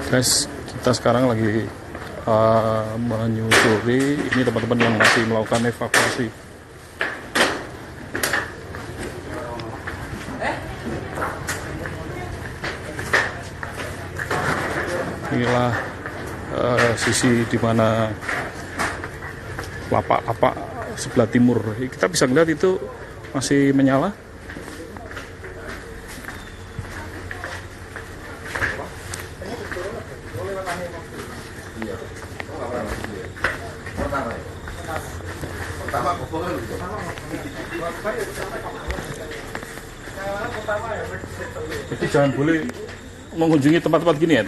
Guys, kita sekarang lagi menyusuri ini teman-teman yang masih melakukan evakuasi. Inilah sisi di mana lapak-lapak sebelah timur. Kita bisa lihat itu masih menyala. Jadi jangan boleh mengunjungi tempat-tempat gini ya.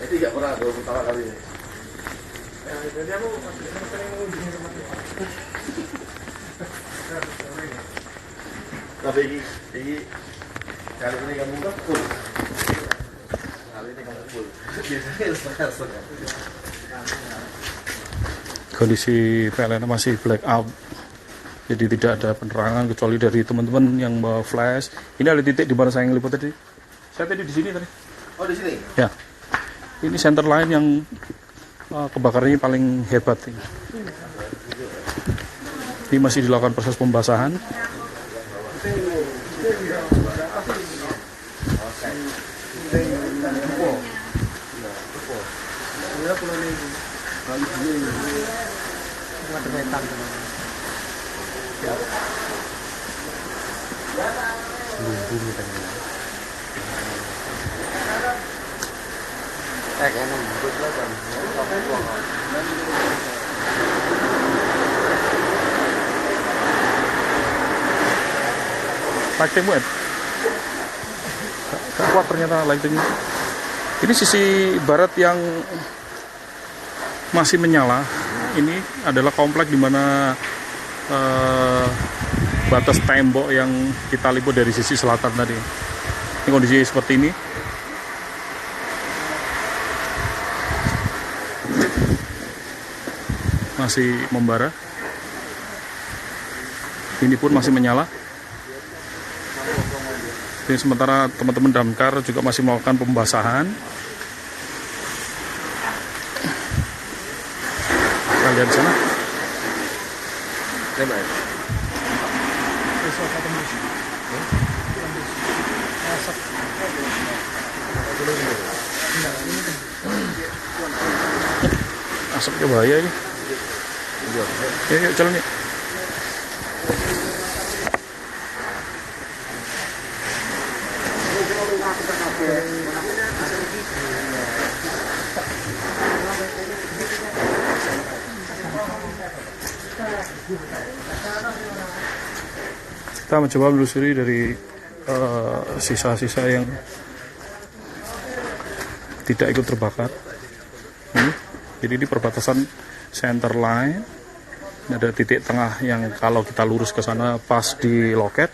Jadi nggak pernah baru pertama kali ini. Jadi aku sering mengunjungi tempat itu. Tapi ini kali ini kamu kan full. Kali ini kamu full. Biasanya setengah. Kondisi PLN masih black out, jadi tidak ada penerangan kecuali dari teman-teman yang bawa flash. Ini ada titik di mana saya ngeliput tadi. Saya tadi di sini tadi. Oh di sini? Ya. Ini center line yang kebakarannya paling hebat. Ini masih dilakukan proses pembasahan. Lighting wet. Gak kuat ternyata lightingnya. Ini sisi barat yang masih menyala. Ini adalah komplek di mana batas tembok yang kita liput dari sisi selatan tadi. Ini kondisi seperti ini. Masih membara. Ini pun masih menyala. Jadi sementara teman-teman damkar juga masih melakukan pembasahan. Kita lihat di sana. Asapnya bahaya ini. Yuk, jalan yuk. Kita mencoba menelusuri dari sisa-sisa yang tidak ikut terbakar. Jadi ini perbatasan center line. Ini ada titik tengah yang kalau kita lurus ke sana pas di loket.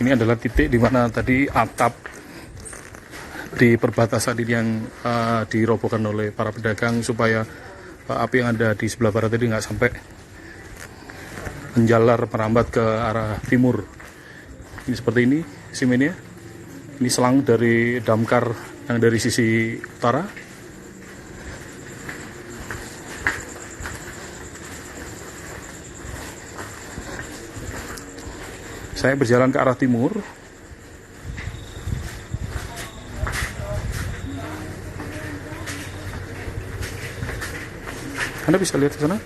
Ini adalah titik di mana tadi atap di perbatasan ini yang dirobohkan oleh para pedagang supaya api yang ada di sebelah barat tadi nggak sampai menjalar merambat ke arah timur. Ini seperti ini simennya. Ini selang dari damkar yang dari sisi utara. Saya berjalan ke arah timur. Anda bisa lihat ke sana.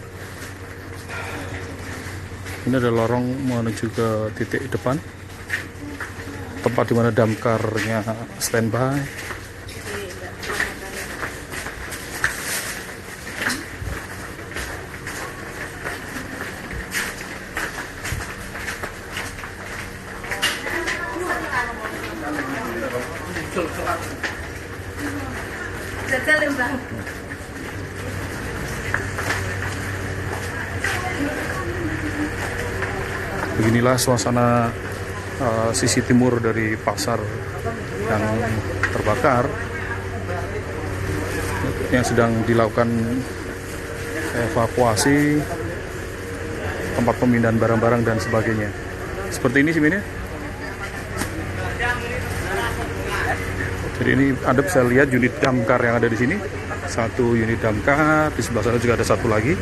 Ini ada lorong menuju ke titik depan. Tempat di mana damkarnya standby. Beginilah suasana sisi timur dari pasar yang terbakar. yang sedang dilakukan evakuasi, tempat pemindahan barang-barang dan sebagainya. Seperti ini sih ini. Jadi ini Anda bisa lihat unit damkar yang ada di sini. Satu unit damkar, di sebelah sana juga ada satu lagi.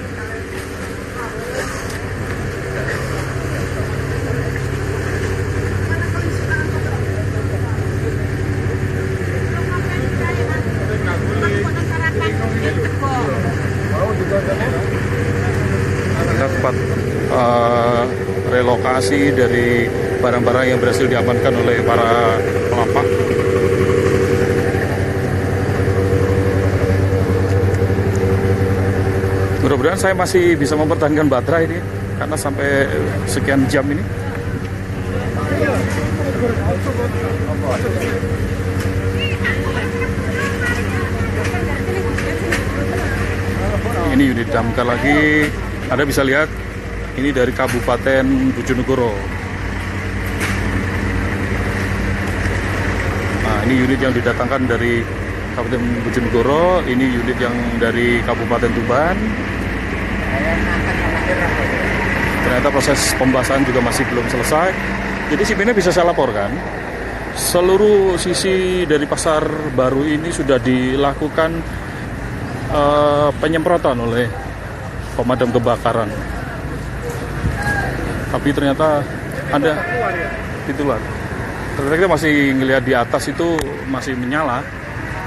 Kita tempat relokasi dari barang-barang yang berhasil diamankan oleh para pelapak. Mudah-mudahan saya masih bisa mempertahankan baterai ini karena sampai sekian jam ini. Ini unit damkar lagi. Anda bisa lihat ini dari Kabupaten Bojonegoro. Nah, ini unit yang didatangkan dari Kabupaten Bojonegoro. Ini unit yang dari Kabupaten Tuban. Ternyata proses pembahasan juga masih belum selesai. Jadi sebenarnya bisa saya laporkan, seluruh sisi dari pasar baru ini sudah dilakukan penyemprotan oleh pemadam kebakaran. Tapi ternyata ada itulah. Ternyata kita masih ngelihat di atas itu masih menyala.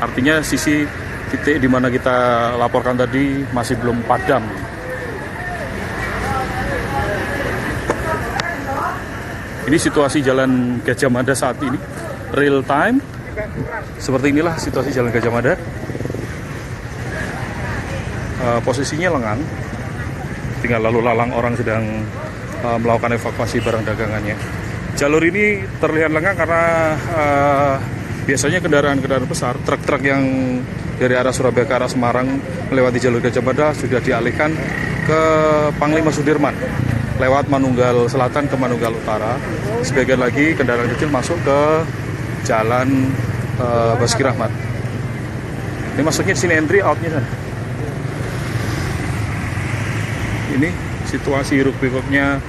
Artinya sisi titik di mana kita laporkan tadi masih belum padam. Ini situasi Jalan Gajah Mada saat ini, real time. Seperti inilah situasi Jalan Gajah Mada. Posisinya lengang, tinggal lalu lalang orang sedang melakukan evakuasi barang dagangannya. Jalur ini terlihat lengang karena biasanya kendaraan-kendaraan besar, truk-truk yang dari arah Surabaya ke arah Semarang melewati jalur Gajah Mada sudah dialihkan ke Panglima Sudirman lewat Manunggal Selatan ke Manunggal Utara. Sebagian lagi kendaraan kecil masuk ke Jalan Basuki Rahmat. Ini masuknya di sini, entry, outnya sana. Ini situasi hiruk pikuknya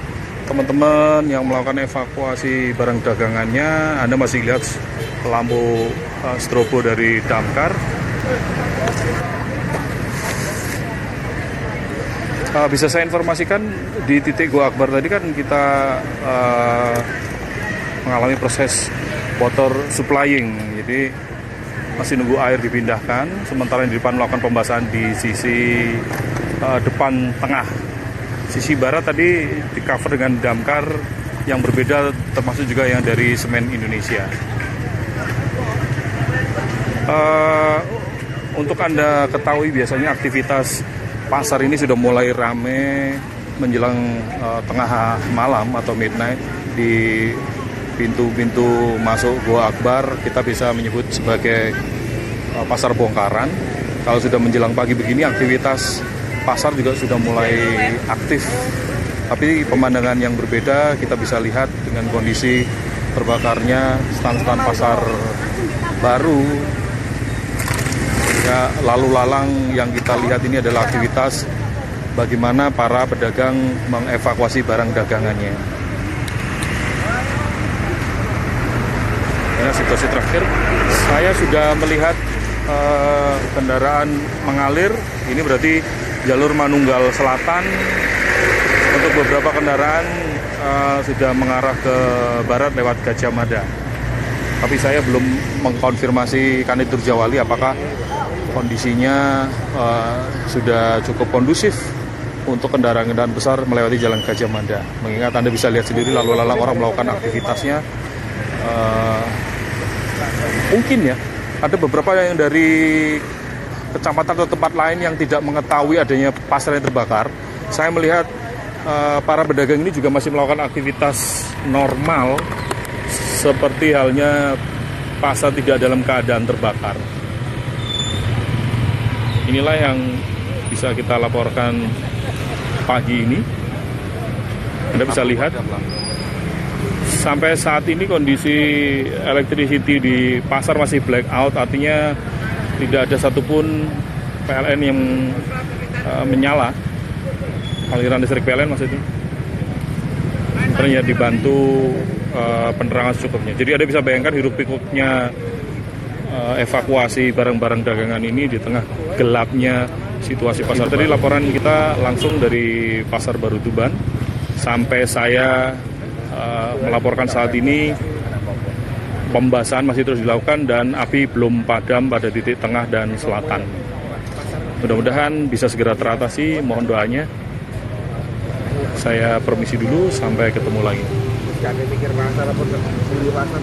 teman-teman yang melakukan evakuasi barang dagangannya. Anda masih lihat lampu strobo dari damkar. Bisa saya informasikan di titik Gua Akbar tadi kan kita mengalami proses water supplying, jadi masih nunggu air dipindahkan. Sementara yang di depan melakukan pembasahan di sisi depan tengah. Sisi barat tadi di cover dengan damkar yang berbeda, termasuk juga yang dari Semen Indonesia. Untuk Anda ketahui, biasanya aktivitas pasar ini sudah mulai ramai menjelang tengah malam atau midnight. Di pintu-pintu masuk Gua Akbar kita bisa menyebut sebagai pasar bongkaran. Kalau sudah menjelang pagi begini, aktivitas pasar juga sudah mulai aktif. Tapi pemandangan yang berbeda kita bisa lihat dengan kondisi terbakarnya stand-stand pasar baru. Ya, lalu lalang yang kita lihat ini adalah aktivitas bagaimana para pedagang mengevakuasi barang dagangannya. Ya, situasi terakhir, saya sudah melihat kendaraan mengalir. Ini berarti jalur Manunggal Selatan. Untuk beberapa kendaraan sudah mengarah ke barat lewat Gajah Mada. Tapi saya belum mengkonfirmasi Kanit Durjawali apakah kondisinya sudah cukup kondusif untuk kendaraan-kendaraan besar melewati Jalan Gajah Mada. Mengingat Anda bisa lihat sendiri lalu lalang orang melakukan aktivitasnya. Mungkin ya, ada beberapa yang dari kecamatan atau tempat lain yang tidak mengetahui adanya pasar yang terbakar. Saya melihat para pedagang ini juga masih melakukan aktivitas normal seperti halnya pasar tidak dalam keadaan terbakar. Inilah yang bisa kita laporkan pagi ini. Anda bisa lihat sampai saat ini kondisi electricity di pasar masih blackout, artinya tidak ada satupun PLN yang menyala, aliran listrik PLN maksudnya. Ternyata dibantu penerangan secukupnya. Jadi Anda bisa bayangkan hiruk pikuknya evakuasi barang-barang dagangan ini di tengah gelapnya situasi pasar. Tadi laporan kita langsung dari Pasar Baru Tuban. Sampai saya melaporkan saat ini, pembasahan masih terus dilakukan dan api belum padam pada titik tengah dan selatan. Mudah-mudahan bisa segera teratasi, mohon doanya. Saya permisi dulu, sampai ketemu lagi. Jangan mikir pasar, beli pasar.